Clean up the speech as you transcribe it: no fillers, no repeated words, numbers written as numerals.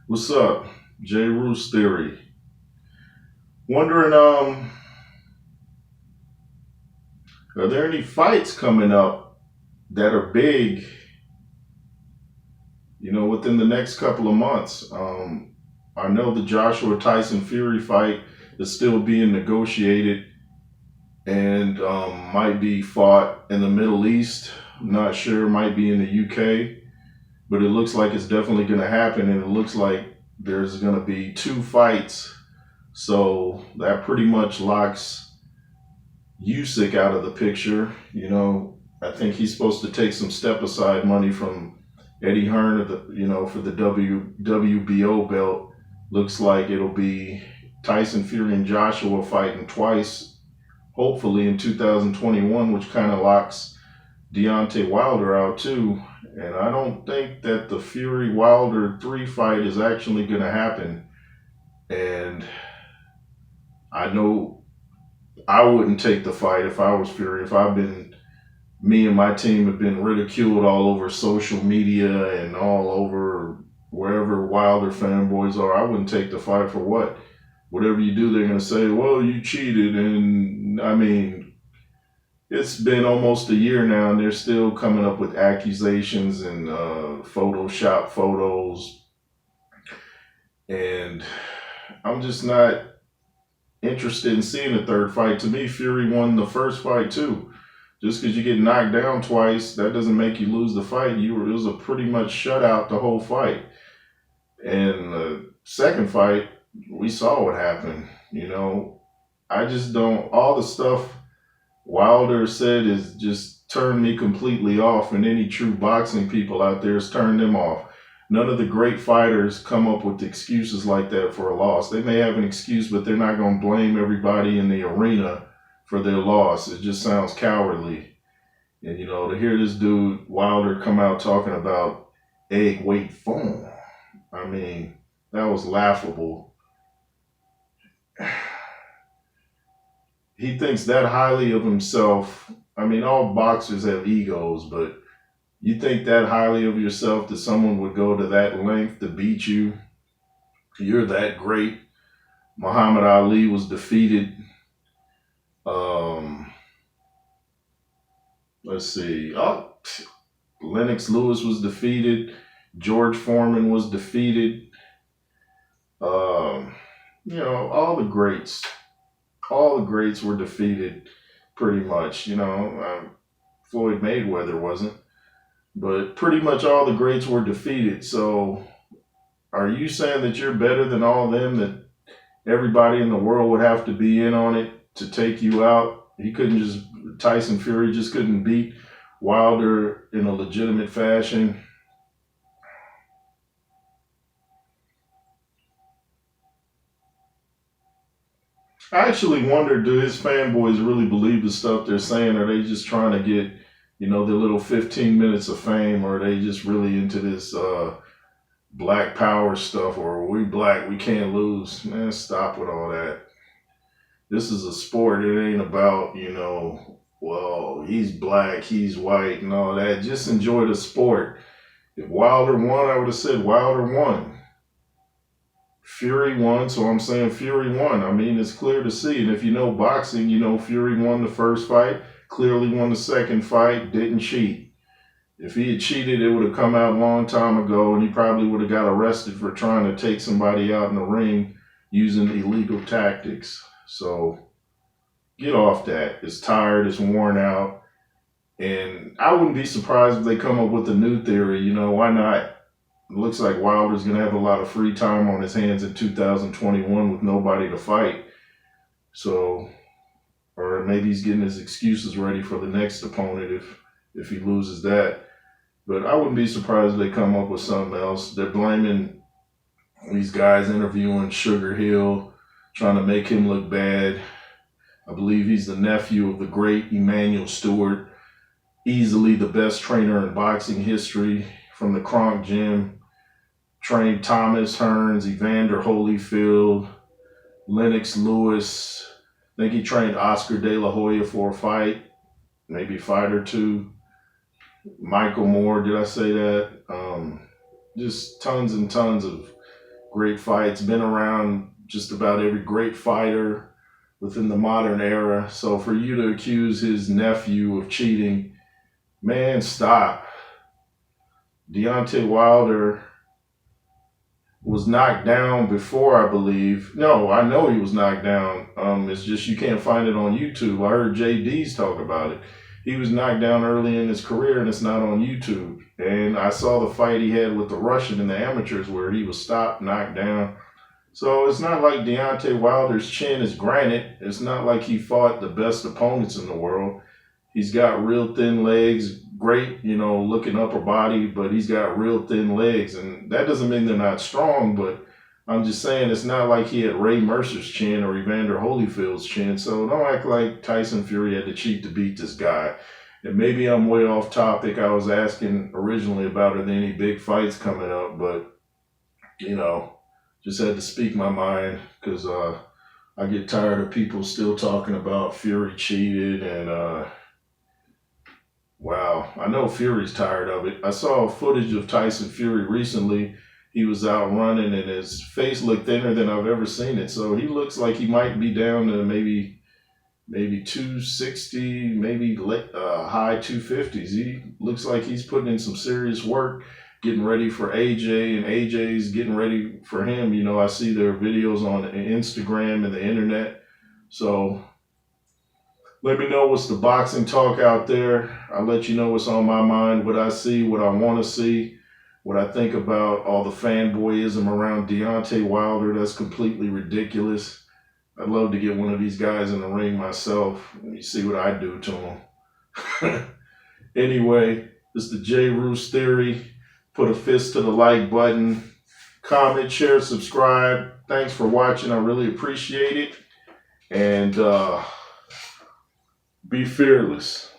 What's up? J. Roos Theory. Wondering, are there any fights coming up that are big, within the next couple of months? I know the Joshua Tyson Fury fight is still being negotiated and might be fought in the Middle East. I'm not sure, might be in the UK, but it looks like it's definitely going to happen, and it looks like there's going to be two fights. So that pretty much locks Usyk out of the picture. I think he's supposed to take some step aside money from Eddie Hearn for the WBO belt. Looks like it'll be Tyson Fury and Joshua fighting twice, hopefully in 2021, which kind of locks Deontay Wilder out too. And I don't think that the Fury Wilder 3 fight is actually going to happen. And I know I wouldn't take the fight if I was Fury. If I've been, me and my team have been ridiculed all over social media and all over wherever Wilder fanboys are, I wouldn't take the fight for what? Whatever you do, they're going to say, well, you cheated. And I mean, it's been almost a year now and they're still coming up with accusations and Photoshop photos. And I'm just not interested in seeing a third fight. To me, Fury won the first fight too. Just because you get knocked down twice, that doesn't make you lose the fight. It was a pretty much shutout the whole fight. And the second fight, we saw what happened. I just don't. All the stuff Wilder said is just turned me completely off, and any true boxing people out there has turned them off. None of the great fighters come up with excuses like that for a loss. They may have an excuse, but they're not going to blame everybody in the arena for their loss. It just sounds cowardly. And, to hear this dude, Wilder, come out talking about egg weight foam, I mean, that was laughable. He thinks that highly of himself. I mean, all boxers have egos, but you think that highly of yourself that someone would go to that length to beat you? You're that great. Muhammad Ali was defeated. Um, let's see. Lennox Lewis was defeated. George Foreman was defeated. Um, all the greats were defeated pretty much. Floyd Mayweather wasn't, but pretty much all the greats were defeated. So are you saying that you're better than all of them, that everybody in the world would have to be in on it to take you out? Tyson Fury just couldn't beat Wilder in a legitimate fashion. I actually wonder, do his fanboys really believe the stuff they're saying? Or are they just trying to get, their little 15 minutes of fame? Or are they just really into this black power stuff? Or we black, we can't lose? Man, stop with all that. This is a sport. It ain't about, well, he's black, he's white, and all that. Just enjoy the sport. If Wilder won, I would have said Wilder won. Fury won, so I'm saying Fury won. I mean, it's clear to see. And if you know boxing, Fury won the first fight, clearly won the second fight, didn't cheat. If he had cheated, it would have come out a long time ago, and he probably would have got arrested for trying to take somebody out in the ring using illegal tactics. So get off that. It's tired, it's worn out. And I wouldn't be surprised if they come up with a new theory. Why not? It looks like Wilder's going to have a lot of free time on his hands in 2021 with nobody to fight. So, or maybe he's getting his excuses ready for the next opponent if he loses that. But I wouldn't be surprised if they come up with something else. They're blaming these guys interviewing Sugar Hill, trying to make him look bad. I believe he's the nephew of the great Emmanuel Stewart, easily the best trainer in boxing history, from the Kronk Gym. Trained Thomas Hearns, Evander Holyfield, Lennox Lewis. I think he trained Oscar De La Hoya for a fight, maybe a fight or two. Michael Moore, did I say that? Just tons and tons of great fights, been around just about every great fighter within the modern era. So for you to accuse his nephew of cheating, man, stop. Deontay Wilder was knocked down before, I believe. No, I know he was knocked down. It's just you can't find it on YouTube. I heard JD's talk about it. He was knocked down early in his career, and it's not on YouTube. And I saw the fight he had with the Russian in the amateurs where he was stopped, knocked down. So it's not like Deontay Wilder's chin is granite. It's not like he fought the best opponents in the world. He's got real thin legs, great, looking upper body, but he's got real thin legs. And that doesn't mean they're not strong, but I'm just saying it's not like he had Ray Mercer's chin or Evander Holyfield's chin. So don't act like Tyson Fury had to cheat to beat this guy. And maybe I'm way off topic. I was asking originally about are there any big fights coming up, but, just had to speak my mind because I get tired of people still talking about Fury cheated and wow, I know Fury's tired of it. I saw footage of Tyson Fury recently. He was out running and his face looked thinner than I've ever seen it. So he looks like he might be down to maybe 260, maybe high 250s. He looks like he's putting in some serious work, getting ready for AJ, and AJ's getting ready for him. I see their videos on Instagram and the internet. So let me know what's the boxing talk out there. I'll let you know what's on my mind, what I see, what I want to see, what I think about all the fanboyism around Deontay Wilder. That's completely ridiculous. I'd love to get one of these guys in the ring myself. Let me see what I do to him. Anyway, it's the J. Roos Theory. Put a fist to the like button. Comment, share, subscribe. Thanks for watching. I really appreciate it. And be fearless.